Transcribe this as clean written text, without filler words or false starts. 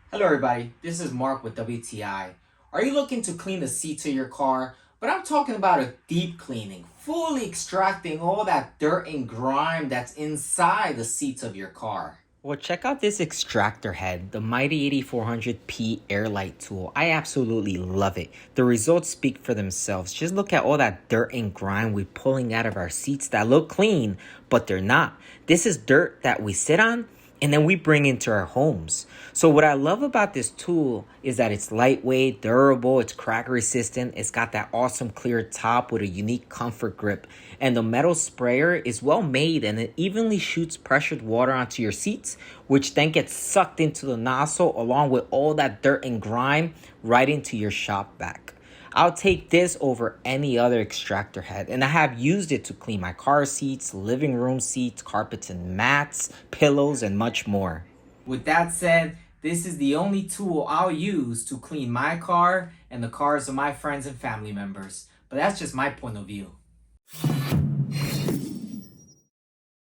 Hello everybody, this is Mark with WTI. Are you looking to clean the seats of your car? But I'm talking about a deep cleaning, fully extracting all that dirt and grime that's inside the seats of your car. Well, check out this extractor head, the Mytee 8400P Air Lite tool. I absolutely love it. The results speak for themselves. Just look at all that dirt and grime we're pulling out of our seats that look clean, but they're not. This is dirt that we sit on and then we bring into our homes. So what I love about this tool is that it's lightweight, durable, it's crack resistant, it's got that awesome clear top with a unique comfort grip, and the metal sprayer is well made and it evenly shoots pressured water onto your seats, which then gets sucked into the nozzle along with all that dirt and grime right into your shop vac. I'll take this over any other extractor head, and I have used it to clean my car seats, living room seats, carpets and mats, pillows, and much more. With that said, this is the only tool I'll use to clean my car and the cars of my friends and family members. But that's just my point of view.